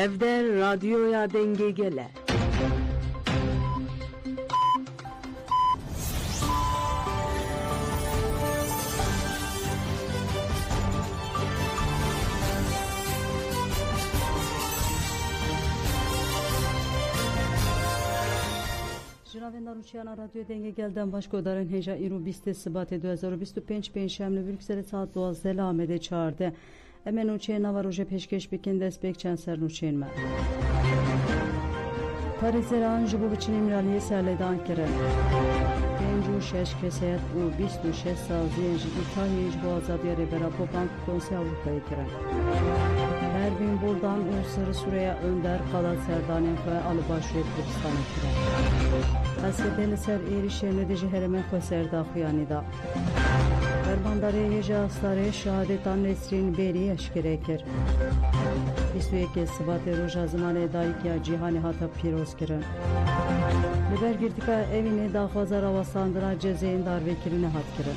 Evde radyoya denge gele. Jravendar uçiyana radyo denge gelden başka darın heja iru biste sıbate 2025 penşemli Brüksel'e saat 12 amede çağırdı. Emen uçiyana var oje peşkeş bikin despek çenser uçiyen me. Pariz'e anjı bu biçim imraliye serledan kere. Gencu şeş keseyet u 26 saziyenci İtalya'yı bu azadiye rebera popank konser Avrupa'ya kere. Her bin buradan ulusları Suriye önder kalat serdanen koya alıbaşıya Kürdistan'a kere. Hasedeli ser erişene de ceheremen koy serdahıyani da. Erbandarıya yece asları şehadetan nesrin beri eşkirekir. 22 Sıbat-ı Roja zamanı daik ya cihani hata piroz kirin. Liber girtika evine daha fazla ravasandıra cezeyin darvekirine hat kirin.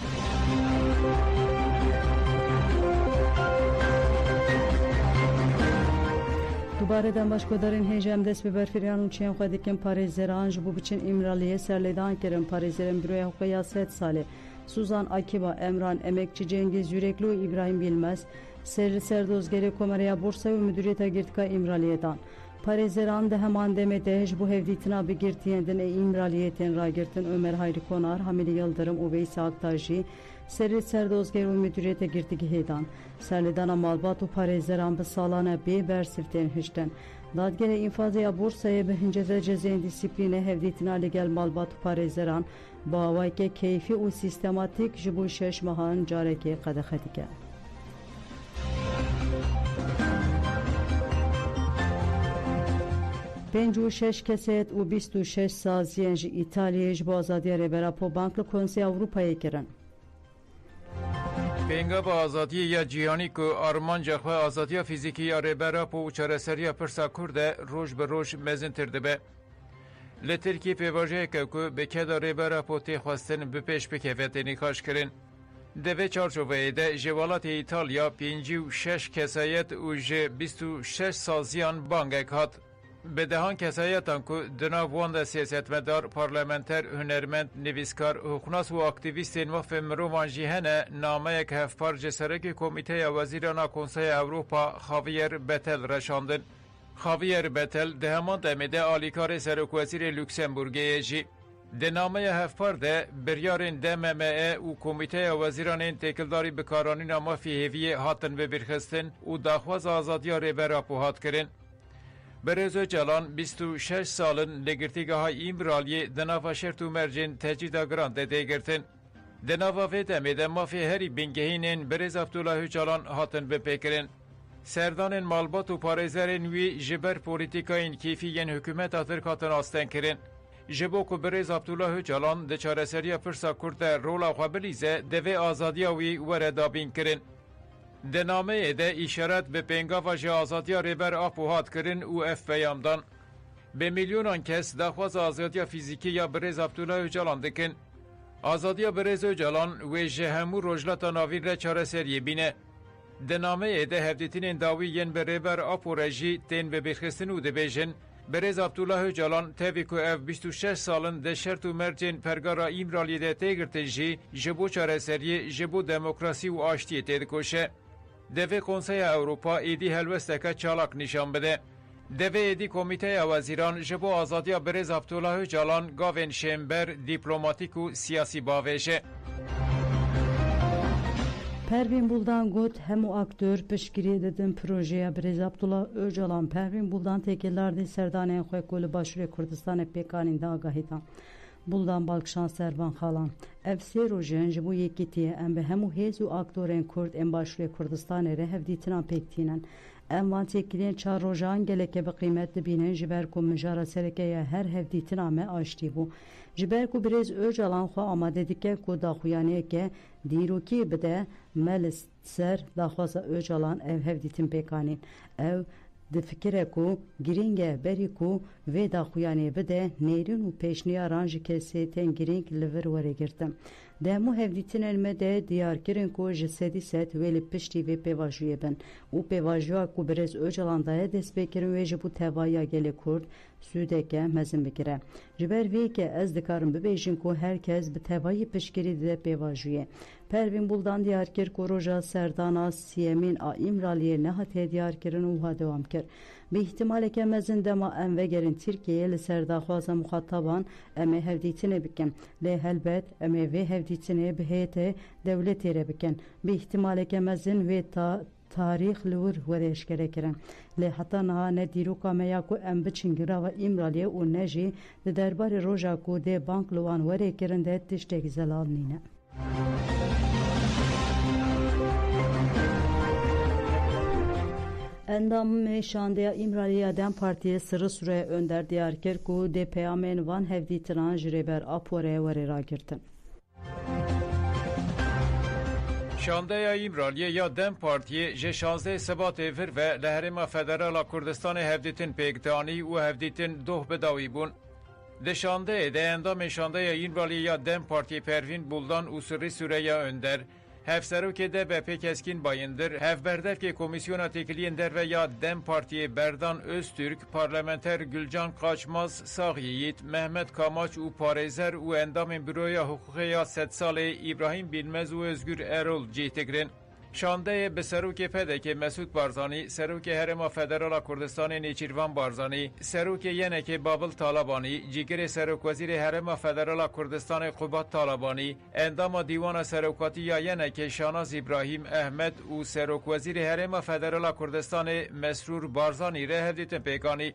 Dubareden başkodarın hecem des biber firyan uçayan khadikin Pariz'e ranj bu biçim imraliye serledan kirin Pariz'lerin büroya hukaya 7 sali. Suzan Akiba, Emran, Emekçi Cengiz Yürekli, İbrahim Bilmez, Serri Serdozgeri Komariya Bursa ve Müdüriyete Girtika İmraliye'den. Pariz'leran da hemen demede bu hevditina bir girtiyenden İmraliye'ten ragirtin Ömer Hayri Konar, Hamili Yıldırım, Uveysi Aktarji, Serri Serdozgeri ve Müdüriyete Girtiki Heydan. Serledana Malbatu Pariz'leran bir salana bir bersiften hişten. Dadgere infazaya Bursa'ya behincede cezeyin disipline hevditina legel Malbatu Pariz'leran, Bağvayke keyfi u sistematik jibu şeş mahan careke kadexetike. Pencu şeş keset u 26 saziyenci İtalya'yı jibu azadiye rebera po banklı Konsey Avrupa'ya giren. Penga ba azadiye ya cihani ku armanca xwe azadiya fiziki ya rebera po u çareseriya pirsa Kurde roj be roj mezintir dibe. Li Tirkiye pêvajeyeke ku bi keda rêbera potê xwestin bi pêş bikeve nîqaş kirin. Di vê çarçoveyê de ji welatê İtalya 56 kesayet û ji 26 saziyan bangek hat. Bi dehan kesayetan ku di nav wan de siyasetmedar, parlamenter, hunermend, nivîskar, hûqnas û aktivîstên wefê mirovan jî hene nameyek hevpar ji serekê Komîteya Wezîran a Konseya Ewropa Javier Bettel reşandin. Javier Bettel de heman demede alikarê Serokwezîrê Lüksemburgê jî. Di nameya hevpar de biryarên DMME û Komîteya Wezîranên Têkildarî Bikaranîna Mafî Hêviyê hatin vebirxistin û daxwaza azadiya rêbera po hat kirin. Berez Öcalan 26 salin li girtîgeha İmraliyê di nava şert û mercên tecîda giran de dêgirtin. Di nava vê demê de mafê herî bingehînên Berez Abdullah Öcalan hatin bipêkirin. Serdanên malbat û parêzerên wî ji ber polîtîkayên keyfî yên hikûmeta Tirk hatin asten kirin. Ji bo ku Birêz Abdullah Öcalan di çareseriya pirsa Kurd de rola xwe bilîze, divê azadiya wî were dabîn kirin. Di nameyê de îşaret bi pêngava ji azadiya rêber Apo hat kirin û ev peyamdan. Bi milyonan kes daxwaza azadiya fîzîkî ya Birêz Abdullah Öcalan dikin. Azadiya Birêz Öcalan wê ji hemû rojlata navîn re çareseriyê bîne. Di nameyê de hevdîtinên dawî yên bi rêber Apo re jî tên vebirxistin û dibêjin, Birêz Abdullah Öcalan tevî ku ev 26 salin de şert û mercên pergara İmraliyê de têgirtin jî ji bo çareseriyê ji bo demokrasî û aştiyê tê dikoşe. Devê Konseya Ewropa êdî helwesteke çalak nîşan bide. Devê êdî Komîteya Wezîran ji bo azadiya Birêz Abdullah Öcalan gavên şêmber, dîplomatîk û siyasî bavêje. Pervin Buldan got hemu aktör piştgirî didin projeye Birêz Abdullah Öcalan Pervin Buldan tekillardî serdaneyên xwe ku li Başûrê Kurdistanê pêkanîn de agahîdan. Buldan Balkşan Servan Xalan. Ev sê rojên ji bo yekîtiyê em bi hemû hêz û aktorên Kurd ên Başûrê Kurdistanê re hevdîtina pêktînin. Em van têkiliyên çar rojan geleke bi qîmet dibînin ji ber ku mijara serekeya her hevdîtina me aştî bû. Ji ber ku Birêz Öcalan xwe amade dike ku daxuyaniyeke dîrokî bide me li ser daxwaza Öcalan ev hevdîtin pêkanîn. Ew di fikire ku girînge berî ku vê daxuyanê bide nêrîn û pêşniyaran ji kesê tên girîng li vir were girtin. Di hemû hevdîtinên me de diyarkirin ku ji sedî sed wê li piştî vê pêvajiyê bin û pêvajiya ku Birêz Öcalan daye destpêkirin wê ji bo tevahîya gelê Kurd sûdeke mezin bigire. Ji ber vêyekê ez dikarim bibêjim ku herkes bi tevahî piştgirî dide pêvajiyê. Pervîn Buldan diyar kir ku roja serdana siyemîn a İmraliyê nehatiye diyarkirin û wiha dewam kir. Bi îhtimaleke mezin dema em vegerin Tirkiyeyê li ser daxwaza muxataban em ê hevdîtinê bikin. Lê helbet em ê vê hevdîtinê bi heyetê dewletê re bikin. Bi îhtimaleke mezin vê tarîx li wir were eşkere kirin. Lê heta niha ne dîroka me ya ku em biçin girava İmraliyê û ne jî li derbarê roja ku dê bank li wan werê kirin de tiştek zelal nîne. Endamı şandeya İmraliye Dem Partiye sırı süre önder diyarkir ku de peyamên van hevdîtinan ji rêber Aporê were ragirtin. Şandeya İmraliye ya Dem Partiye ji 16 Sebatê vir ve li Herêma Federala Kurdistanê hevdîtin pêkdanî û hevdîtin doh bidawî bûn. Di şandeyê de endamê şandeya İmraliye ya Dem Partiye Pervîn Buldan û Sirrî Süreya önder hevserokê de be pê keskin bayındır. Hevberdevkê Komisyona Têkiliyên Derve ya Dem Partiye Berdan Öztürk, parlamenter Gülcan Kaçmaz, Sağ Yiğit, Mehmet Kamaç û parêzer û endamên Büroya Hukukê ya Sed Salê İbrahim Bilmez û Özgür Erol cih dikirin. Şandeyê bi serokê Pedekê Mesûd Barzanî, serokê Herêma Federala Kurdistanê Nêçîrvan Barzanî, serokê Yenekê Babil Talabanî, cîgirê Serokwezîrê Herêma Federala Kurdistanê Qubat Talabanî, endama Dîwana Serokatî ya Yenekê Şanaz İbrahim Ehmed û Serokwezîrê Herêma Federala Kurdistanê Mesrûr Barzanî re hevdîtin pêkanî.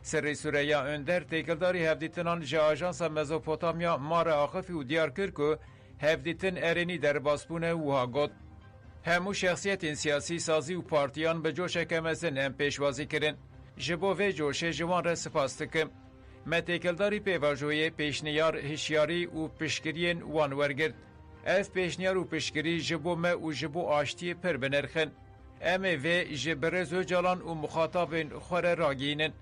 Sirrî Süreya Önder têkildarî hevdîtinan ji Ajansa Mezopotamya Mara Axifî û diyar kir ku hevdîtin erênî derbasbûne wiha got. Hemû şexsiyetên siyasî sazî û partiyan bi coşeke mezin em pêşwazî kirin. Ji bo vê coşê ji wan re spas dikim. Me têkildarî pêvajoyê pêşniyar, hişyarî û piştgiriyên wan wergirt. Ev pêşniyar û piştgirî ji bo me û ji bo aştiyê pir binirxin. Em ê vê ji Birêz Öcalan û muxatabên xwe re ragihînin.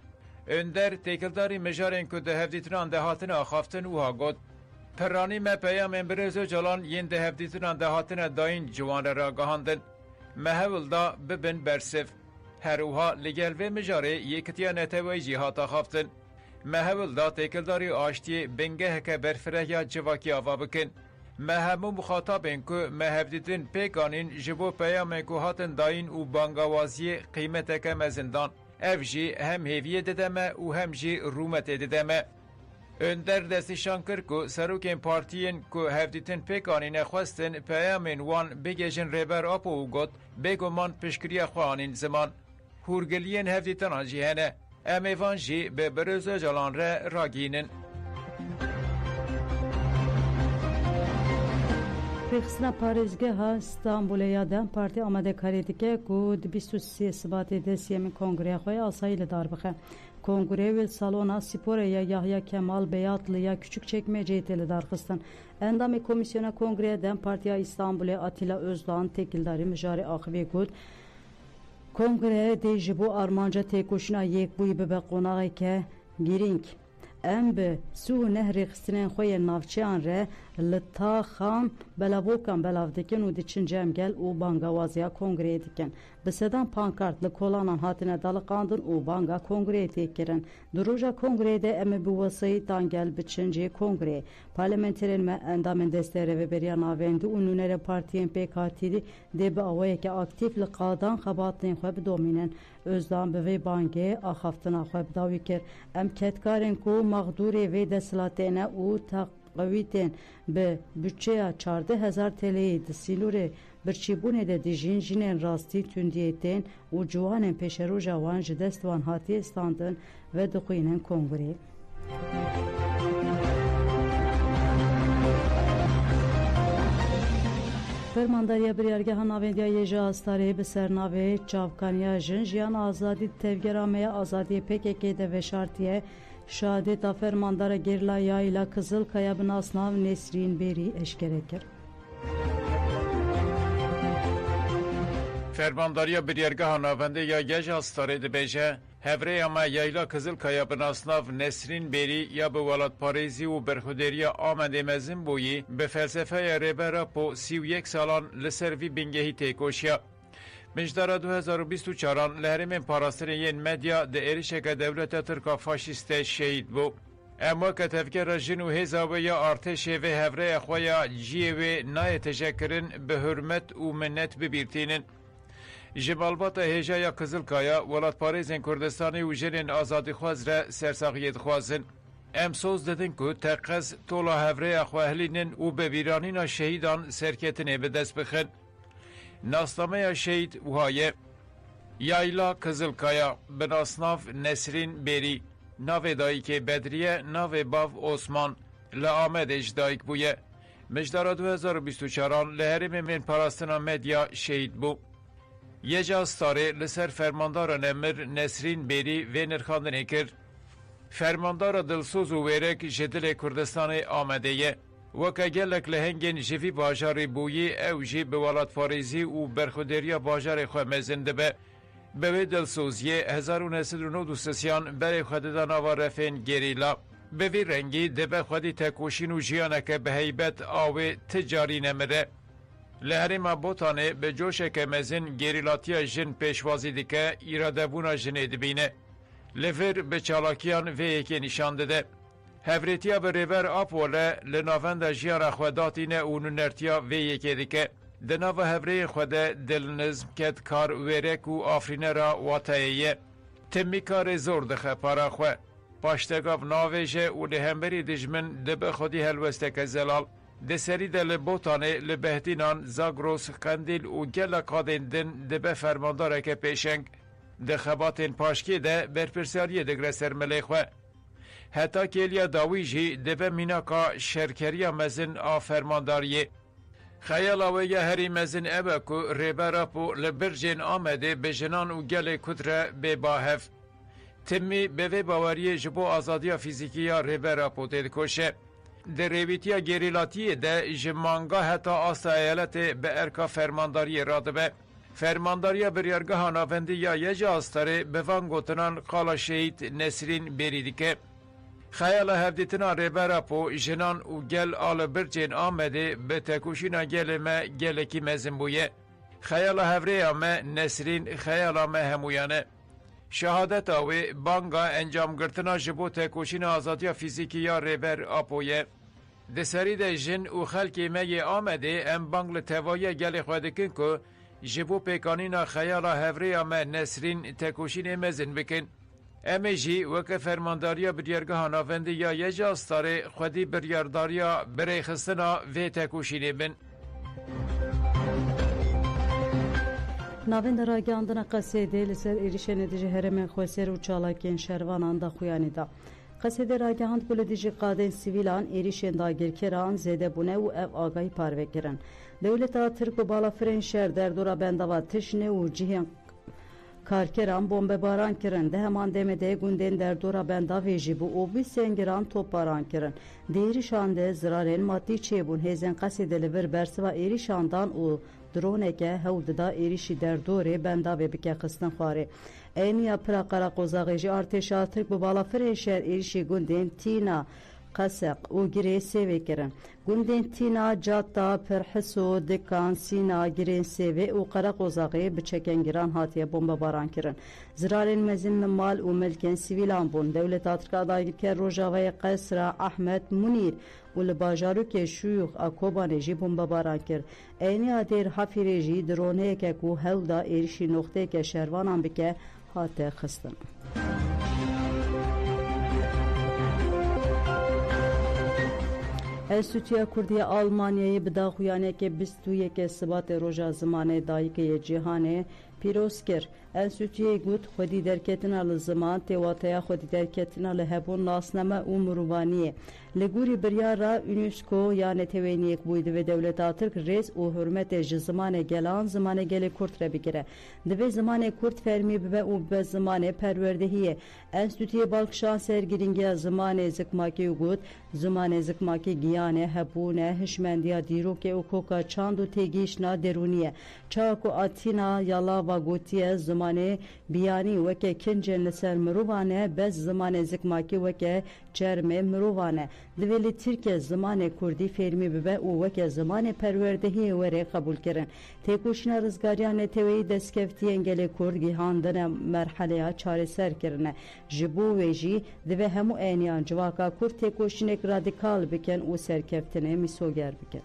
Önder têkildarî mijarên ku di hevdîtinan de hatine axaftin wiha got. Piranî me peyamên Birêz Öcalan yên di hevdîtinan de hatine dayîn ji wan re ragihandin. Me hewil da bibin bersiv. Her wiha li gel vê mijarê yêkitiya neteweyî jî hat axaftin. Me hewil da têkildarî aştiyê bingeheke berfireya civakî ava bikin. Me hemû muxatabên ku me hevdîtin pêkanîn ji bo peyamên ku hatin dayîn û bangawaziyê qîmeteke mezindan. Ev jî hem hêviyê dide me û hem jî rûmetê dide me. Önder destîşan kir ku serokên partiyên ku hevdîtin pêkanîne xwestin peyamên wan bigêjin rêber Apo û got bêguman piştgiriya xwe anîn ziman. Hûrgiliyên hevdîtinan jî hene. Em ê van jî bi Birêz Öcalan re ragihînin. Pêxistina parêzgeha İstanbulê ya Dem Partî amadekarî dike ku di 23 Sibatê de siyemîn kongreya xwe asayî li dar bixe. Kongre ve salona sporê ya Yahya Kemal Beyatlı ya Küçükçekmece'ye tê li darxistin. Endamê Komisyona Kongreya Dem Partiya İstanbulê Atilla Özdağ têkildarî mijarê Axivê got Kongre dê ji bo armanca têkoşîna yekbûyî bibe qonaxeke girîng. Em bi sû û nehrê xistinên xwe yên navçeyan re li taxan belavokan belav dikin û diçin cemgel û bangawaziya kongreyê dikin. Bi sedan pankart li kolanan hatine daliqandin û banga kongreyê tê kirin. Di roja kongreyê de em ê bi wesayî dangel biçin cê kongreyê. Parlamenterên me endamên destê rêveberiya navendî û nûnerê partiyên pêkhatî dê bi awayeke aktif li qadan xebatên xwe bidomînin. Özdağ bi vê bangê axaftina xwe bidawî kir. Em ketkarên ku mağdurê vê desthilatê ne û qewîtên bi bütçeya 14,000 TL'yê di sînorê birçîbûnê de dijîn jinên rastî tundiyê tên û ciwanên pêşeroja wan ji dest wan hatiye standin ve dixwînin kongrê. Fermandariya biryargeha navendiya Yêja Astarê bi sernavê çavkaniya jin jiyana azadî tevgera me ya azadiyê PKK de veşartiye şehadeta fermandara Gerla Yayla Kızılkaya bi nasnav Nesrîn Berî eşkere kir. فرمانداریا بریارگاه ناونده یا گجا ستاره دبیجه هفره اما یایلا کزلکایا بناسناف نسرین بری یا به ولاد پاریزی و برخودریا آمده مزن بویی به فلسفه ریبرا پو 31 سالان لسروی بینگهی تیکوشیا. مجدار 2024 لهرم پاراسترین مدیا ده ایریشک دولت ترکا فاشیست شهید بو. اما که تفکر جن و هزاوه یا ارتش و هفره خویا جیوه نای تشکرن به حرمت و منت ببیرتینن. جمالبات هجایا کزلکایا ولاد پاریزن کردستانی و جنین آزادی خواز را سرساقیت خوازن. امسوز ددن که تقص طولا هفره اخواهلینن و ببیرانین شهیدان سرکتنه به دست بخن. ناسنامه شهید وهای یایلا کزلکایا بناسناف نسرین بری ناو دایک بدریه ناو باو عثمان لآمد اجدایک بویه. مجدار 2024 لهرم من پاراستنا مدیا شهید بو. یه جا ستاره لسر فرماندار نمر نسرین بری و نرخاندن کر. فرماندار دلسوز و ویرک جدل کردستان آمده یه. وکا گلک لهنگین جوی باجار بویی او جی به ولاد پاریزی و برخودریا باجار خواه مزنده به. به دلسوزیه 1993 برای خوددان آوارفین گریلا. به وی رنگی دبه خودی تکوشین و جیانک به حیبت آوه تجاری نمره. لحرم بوتانه به جوشک مزن گریلاتی جن پیشوازی دیکه ایراده بونا جنه دبینه. لفر به چالاکیان و یکی نشان دده. هفریتیا به ریور آپوله لناوند جیان خوداتینه و نونرتیا و یکی دیکه. دناو هفری خوده دلنزم کد کار ویرک و آفرینه را واتاییه. تمی کار زور دخه پارا خواه. پاشتگاف ناویجه و لهمبری دجمن دبه خودی هلوستک زلال. دسری دل بوتانه لبهتینان زاگروس قندیل و گل قادندن دبه فرمانداره که پیشنگ. دخباتین پاشکی ده برپرسیاری دگره سرمله خواه. حتی کلیا داویجی دبه میناکا شرکریا مزن آفرمانداریه. خیال آوه هری مزن ابا که ریبرا پو لبرجین آمده به جنان و گل کدره به باهف. تمی به وی باوری جبو آزادی فیزیکی یا ریبرا پو تید کشه. در ریویتیا گریلاتی ده جمانگا حتی آستا ایالت به ارکا فرمانداری رادبه. فرمانداری بریارگاه ناوندی یا یه جاستاره به وانگوتنان قالا شهید نسرین بریدیکه. خیال هفدیتنا ریبرا پو جنان و گل آل برجین آمده به تکوشینا گل ما گلکی مزن بویه. خیال هفره ما نسرین خیال ما همویانه. شهادت آوی بانگا انجام گرتنا جبو تکوشین آزادی فیزیکی یا ریبر آپویه. دسری ده جن و خلکی مگی آمده ام بانگل توایی گل خودکن که جبو پیکانینا خیال هفره ما نسرین تکوشین مزن بکن. امی جی وکه فرمانداریا بریارگاه ناوندی یا یه جاستاره خودی بریارداریا برای خستنا و تکوشینی بن. ناوند راگاندنا قصیده لسر ایریشن دیجی هرمن خواسر و چالاکین شروانان دا خویانی دا. قصیده راگاند بل دیجی قادن سیویلان ایریشن دا گرکران زیده بونه و او آگاهی پاروه گرن. دولتا ترک و بالا فرین شهر در دورا بندوا تشنه و جیهن کارکران بمب باران کرن ده همان demede günden der dora benda vejibu o bir sengiran toparan kirin. Değeri şande ziraren maddi çebun hezen kasedeli ver bersiva eri şandan o droneke hevdida erişi der dore benda ve bike kıstan xare. Eniya prakara qozağıcı arteşa Türk bu bala freşer erişi günden tina قسق او گری سوی کرن گندن تینا جاتا پرحسو دکان سینا گرین سوی او قرق وزاقی بچکن گران هاتیه بمب باران کرن زرارین مزن مال و ملکن سیویلان بون دولت آترکا دایر که روژاوی قصر احمد منیر و لباجارو که شیوخ اکوبانه جی بمب باران کر اینی آدیر حفیره جی درونه که کو هلدا ایرشی نقطه که شروانان بکه هاته خستن Enstitüya Kurdiya Almanya'yı bidaxuyane ke 21 Şubat roja zamane dayike cihane piroz kir. Enstitüye gud xwedî derketina li ziman têwateya xwedî derketina li hebûn nasname û mirovaniye. Li gorî biryara UNESCO ya netewêniyek bûyî divê dewleta Tirk rêz û hurmetê ji zimanê gelan zimanê gelê Kurd re bigire. Divê zimanê Kurd fermî bibe û bibe zimanê perwerdehiyê. Enstitüyê balkişan sergiringiya zimanê zikmakî gud zimanê zikmakî giyanê hebûne hişmendiya dîrokê û koka çand û têgihişna derûnî ye. Çawa ku Atîna ya lava gotiye zimanê biyanî weke kincên li ser mirovan e bez zimanê zikmakî weke çermê mirovan e. Divê li Tirkiye zimanê Kurdî fêrmî bibe û weke zimanê perwerdehiyê werê qebûl kirin. Têkoşîna rizgariya neteweyî destkeftiyên gelê Kurd gihandine merheleya çareser kirine. Ji bo wê jî divê hemû eniyan civaka Kurd têkoşînek radikal bikin û serkeftinê mîsoger bikin.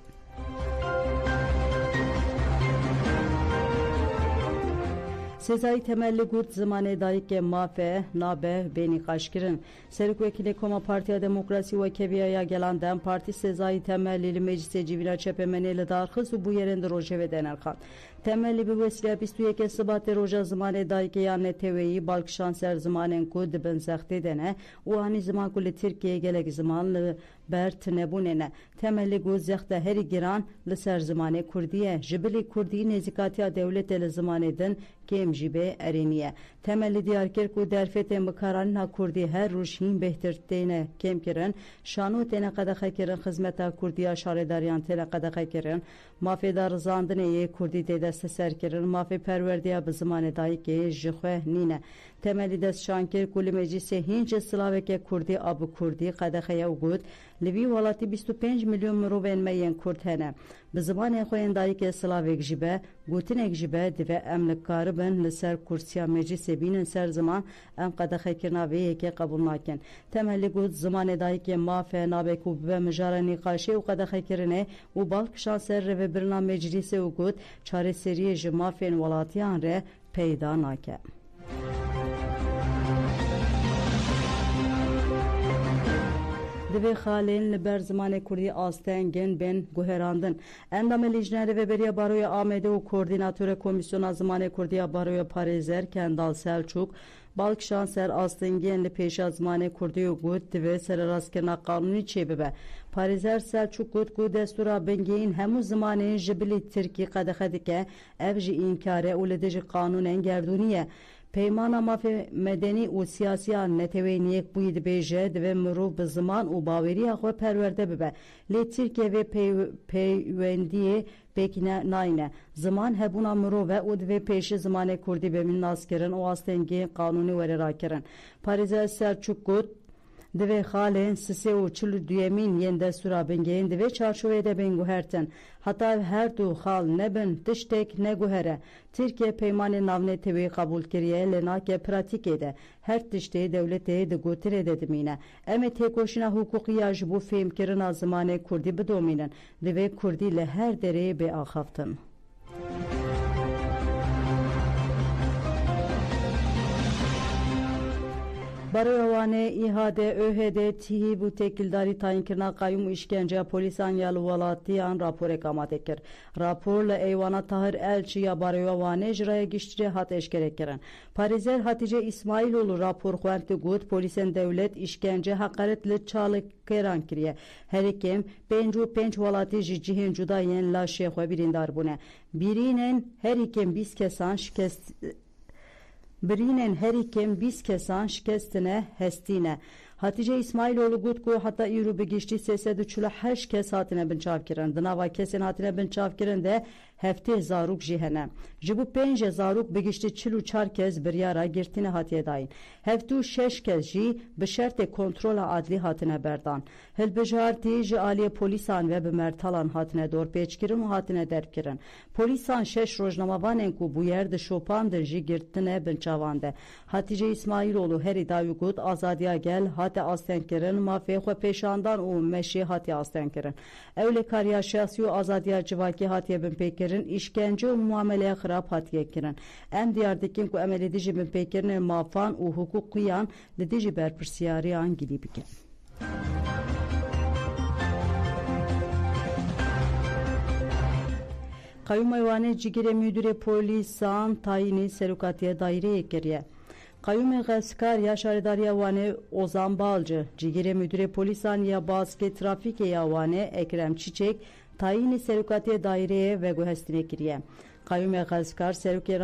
Sezai temelli gurt zimanê dayîkê mafe nabe bênî qaşkirin. Serokvekîlê Koma Partiya Demokrasî ve Keviyaya gelan Dem Partî Sezai temelli li Meclisê Civîna Çepemenê li darxiz û bû yerên di rojevê denerxan. Temelli bi wesileya 21 Sibatê roja zimanê dayîkê ya neteweyî balkişan ser zimanên ku dibin zextê de ne û anî ziman ku li Tirkiyeyê gelek ziman li ber tinebûnê ne. Temelli got zexte herî giran li ser zimanê Kurdî ye. Ji bilî Kurdî nêzîkatiya dewletê li zimanê din kêm jî bê erênî ye. Temelli diyar kir ku derfetên bikaranîna Kurdî her roj hîn bêhtirtêne kêm kirin. Şanû têne qedexe kirin xizmeta Kurdiya şarêdariyan têne qedexe kirin. Mafêda rizandinê yê Kurdî tê desteser kirin. Mafê perwerdeya bi zimanê dayîkê ji xwe nîne. Temelli destşan kir ku li meclisê hîn ji silaveke Kurdî abû Kurdî qedexeya û got li vî welatî 25 milyon mirovên me yên Kurd hene. Bi zimanê xwe yên dayîkê silavek jî be gotinek jî be divê em li karibin li ser kursiya meclisê bînin ser ziman em qedexekirina vê yekê qebûl nakin. Temelli got zimanê dayîkê mafe nabe ku bibe mijara nîqaşê û qedexekirinê û balkişan ser rêvebirina meclisê û got çareseriyê ji mafên welatiyan re peyda nake. Divê xalên li ber zimanê Kurdî astengên bên guherandin. Endamê Lîjna Rêveberiya Baroya Amedê û Koordînatora Komîsyona Zimanê Kurdî ya Baroya Parêzer Kendal Selçuk balkişan ser astengên li pêşa zimanê Kurdî û got divê sererastkirina qanûnî çêbibe. Parêzer Selçuk got ku destûra bingehîn hemû zimanên ji bilî Tirkî qedexe dike ev jî înkar e û li dijî qanûnên gerdûnî ye. Peymana mafê medenî û siyasiya netewêniyek bûyî dibêje divê mirov bi ziman û baweriya xwe perwerde bibe. Lê Tirkiye vê peywendiyê pêk nayîne. Ziman hebûna mirov e û divê pêşî zimanê Kurdî bemîn naskirin û astengên qanûnî were rakirin. Parêzer Selçuk got divê xalên sisê û çil û duyemîn yên destûra bingehîn divê çarşoveyê de bên guhertin. Heta her du xal nebin tiştek neguhere. Tirkiye peymanê navnetewî qebûl kiriye lê nake pratikê de. Her tiştê dewletê di gotirê de dimîne. Em ê têkoşîna hukûqiya ji bo fêmkirina zimanê Kurdî bidomînin. Divê Kurdî li her derê bêaxaftin. Baroya Wanê İHAD, ÖHD, tihî û têkildarî tayinkirina qayûm û îşkenceya polîsan ya li welatiyan raporek amade kir. Rapor li eywana Tahir Elçî ya Baroya Wanê ji raya giştî hat eşkere kirin. Parêzer Hatice İsmaîloğlu rapor xwend got polîsên dewlet îşkence heqaret li çalakêran kiriye. Herî kêm 5 welatî ji cihên cuda yên laşê xwe birîndar bûne. Birînên herî kêm 20 kesan şikest Birînên herî kêm 20 kesan şikestine hestîne. Hatice İsmaîloğlu got ku heta îro bi giştî 348 kes hatine binçavkirin. Di nava kesên hatine binçavkirin de heftê zarok jî hene. Ji bo 5 zarok bi giştî 44 kes biryara girtînê hatiye dayîn. Heftû 6 kes jî bi şertê kontrola adlî hatine berdan. Hilbijartî ji aliyê polîsan ve bi mertalan hatine dorpêçkirin û hatine derkirin. Polîsan 6 rojnamavanên ku bû yer di şopandin jî girtîne binçavan de. Hatice İsmaîloğlu herî dawî got azadiya gel hate astenkirin, mafê xwe pêşandan û meşî hatiye astenkirin. Ewlêkariya şahsî û azadiya civakî hatiye binpêkirin, îşkence û muameleya xirab hatiye kirin. Em diyar dikin ku em ê li dijî binpêkirinê mafan û hukûqiyan li dijî berpirsyariyan gilî bikin. Kayyum Eyvanê cigirê müdürê polîsan tayinê serokatiya daireyê kiriye. Kayyum Xeskar ya şaredariya Wanê Ozan Balcı, cigirê müdürê polîsan ya baskê trafîkê ya Wanê Ekrem Çiçek tayinê serokatiya daireyê veguhestinê kiriye. Kayyum Xeskar serokê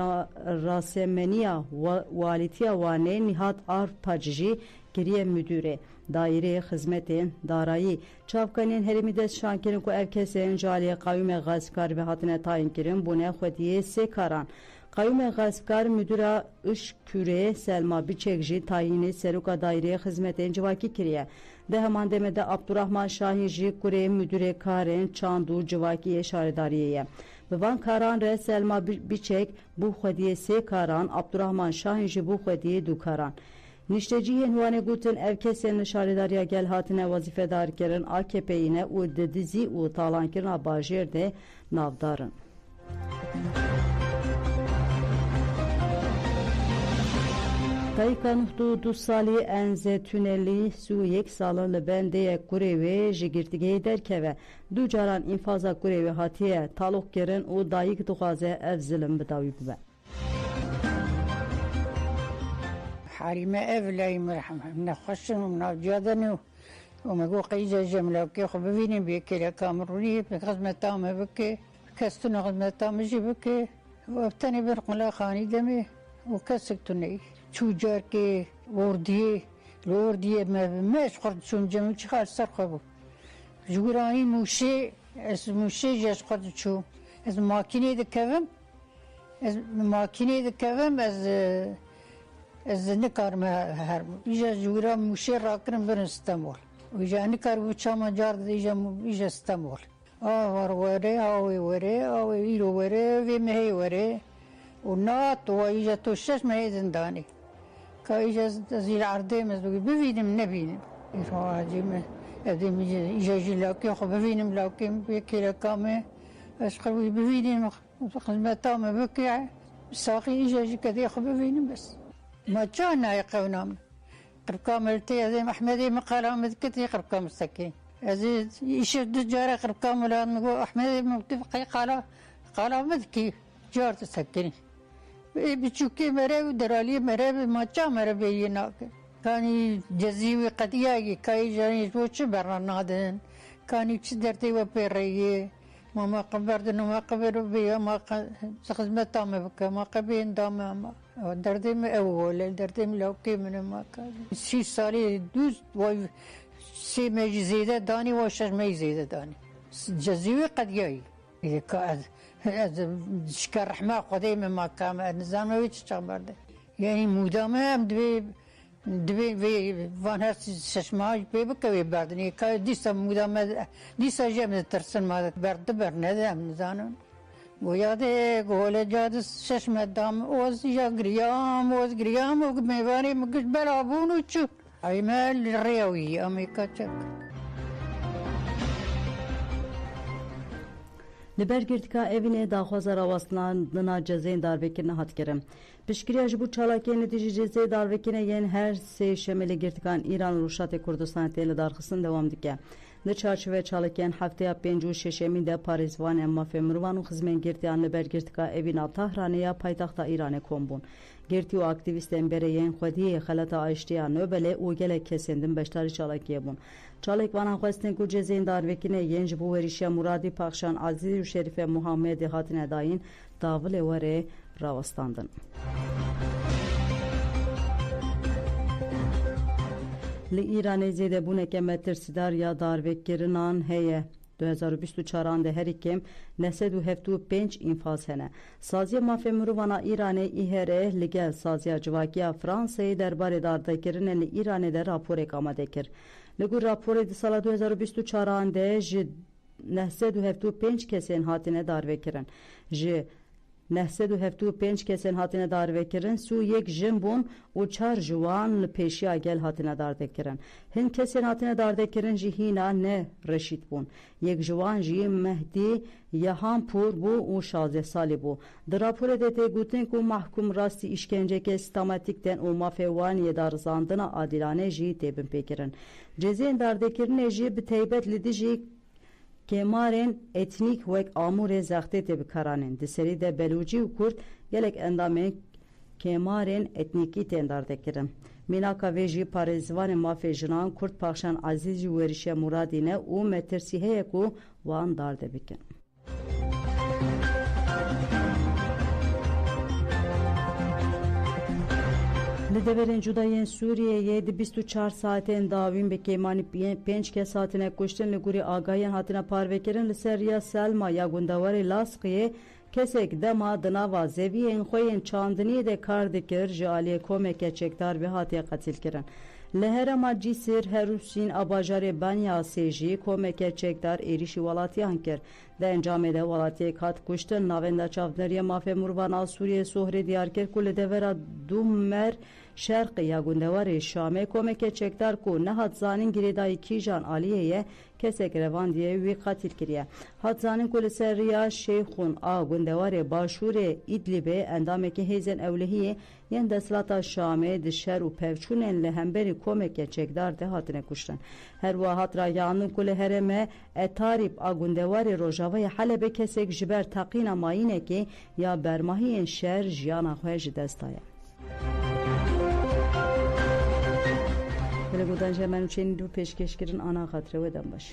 rasemeniya walîtiya Wanê Nihat Arpac jî kiriye müdürê daireyê xizmetên darayî. Çavkanên herêmî dest şankirin ku ev kesên jaliyê Kayyum Xeskar ve hatine tayin kirin bûne xwediyê sê karan. Kayyum Xeskar müdüra Işkûrê Selma Biçek jî tayinê seroka daireyê xizmetên civakî kiriye. Di heman demê de Abdurrahman Şahîn jî kurê müdürê karên çand û civakiyê şaredariyê ye. Bi van karan re Selma Biçek bû xwediyê sê karan, Abdurrahman Şahîn jî bû xwediyê du karan. Nişteciyên Wanê gotin ev kesên li şaredariya gel hatine wazîfedar kirin AKP'yîne û di dizî û talankirina bajêr de navdarin. Dayika nuhtu du salî enze tünelî sû yek salin li bendeyek kurê wê ji girtîgehê derkeve. Du caran înfaza kurê wê hatiye talûk kirin û dayîk dixwaze ev zilim bi dawî bibe. حريمة أفلاي من خشن ومن أجادني وما جو قيجة جملة وكي خبيني بيكي لكامروني بخدمة تامة بكي كستنا خدمة تامة جي بكي وابتني برقلا خاني دمي وكسكتني شو جاركي الوردية ما شقرد شو جمل شخال سرخبو جوراني موشي جاش قرد شو از ماكيني دكفم از نکارم هر ایجا جورا موشی راکرم برن استانبول ایجا نکار بچه‌م جارد ایجا استانبول وره ایرو وره وی مهی وره و نات و ایجا توشش مهی زندانی که ایجا زیر عرضه مزدوگی ببینم نبینم ایجا عجیب ادیم ایجا جلاکی خو ببینم لاکی یکی لکامه اشقوی ببینم خدمتام بکی ساقی ایجا کدی خو ببینم بس ما جانا يقونام قربكام التي هذا أحمدي مقالهم ذكتي قربكام السكين عزيز يشد جارة قربكام ولا نقول أحمدي متفقي قال مذكي جار تسكني بتشوكي مرابي درالي مرابي ما جا مرابي يناك كان جزيوي قدياي كاي جاني وش برا نادن كان يشدرتي وبيريه ما قبردن وما قبر بيا ما خدمت تامة بك ما قبين دامة ما دردم أول دردم لو كي من ما كان شي سالي دوز واي شي ما زيادة داني وشش ما زيادة داني جزيوي قد جاي إذا كان شكر رحمة قديم ما كان النظام ما يتشتغل يعني مدامة دبي في فانها ششماج بيبكوي بعدني كا ديسا مدامة ديسا جاب ترسل ما برد برنده هم نزانون وياده قول جاد ششمة دام اوز يا غريام وميواني مكش بلابون وشو اي مال الرياوي امريكا تشك Li ber girtika evînê daxwaza rawastandina cezeyên darbekirine hat kirin. Piştgiriya ji bo çalakiyên li dijî cezeyê darbekirine yên her sê şemelê girtikan İran û Rûşatê Kurdistanê tê li darxistin dewam dike. Li çarçove çalakiyên hefteya pênc û şeşemîn de parêzvanên mafê mirovan û xizmên girtiyan li ber girtika evîna Tehranê ya paytaxta İranê kom bûn. Girtî û aktivîstên bereyên xwediyê xeleta aştiya Nobelê û gelek kesên din beşdarî çalakiyê bûn. Çalekvanan xwestin ku cezeyên darbekirine yên ji bo werîşiya Muradî Paxşan Azîz û Şerîfe Muhammedê hatine dayîn davilê were rawastandin. Li Îranê zêdebûneke metirsîdar ya darbekirinan heye. 2024 de her ikim 975 infaz hene. Saziya mafê mirovana Îranê îherê li gel saziya civakiya Fransayê derbarê darvekirinê li Îranê de raporek amade kir. Li gor raporê di sala 2024 de ji 975 kesên hatine darvekirin. Ji 975 kesên hatine darvekirin sû yek jin bûn û çar ji wan li pêşiya gel hatine darvekirin. Hin kesên hatine darvekirin jî hîna ne reşîd bûn. Yek ji wan jî Mehdî Yehanpûr bû û 16 salî bû. Di raporê de tê gotin ku mahkum rastî îşkenceke sistematik tên û mafê wan yê darizandina adîlane jî têbin pêkirin. Cezeyên darvekirinê jî bi taybet li dijî kemarên etnîk wek Amûrê zextê tê bikaranên. Di serî de Belûcî û Kurd gelek endamên kemarên etnîkî tên dardekirin. Mînaka vê jî parêzvanên mafê jinan Kurd Paxşan Azîz jî werîşe Muradî ne û me tirsî heye ku wan darde bikin. Li deverên cudayên Sûriyeyê di 24 saatên dawîn bi kêmanî 5 kes hatine kuştin li gurî agahiyên hatine parvekirin li ser riya Selma ya gundewarê Lasqiyê kesek dema di nava zeviyên xwe yên çandiniyê de kar dikir ji aliyê komeke çekdar ve hatiye qetilkirin. Li herêma Cîsir Herûsîn a bajarê Banyasê jî komeke çekdar êrişî welatiyan kir. Di encamê de welatiyek hat kuştin navenda çavdineriya mafê Murvan a Sûriyê Sohrê diyar kir ku li devera Dumer Şerqî ya gundewarê Şamê komeke çekdar ku nehat zanîn girêdayî kîjan aliyê kesek revandiye wî qetil kiriye. Hat zanîn ku li ser riya Şeyxûn a gundewarê Başûrê İdlibê endamekî hêzên ewlehiyê yên desthilata Şamê di şer û pevçûnên li hemberî komeke çekdar de hatine kuştin. Her wiha hat ragihandin ku li herême Etarîb a gundewarê Rojavayê Helebê kesek ji ber teqîna mayînekê ya bermahiyên şer jiyana xwe ji dest daye. Hele godan jemen çên dû pêşkêşkirin ana xatirê we dem baş.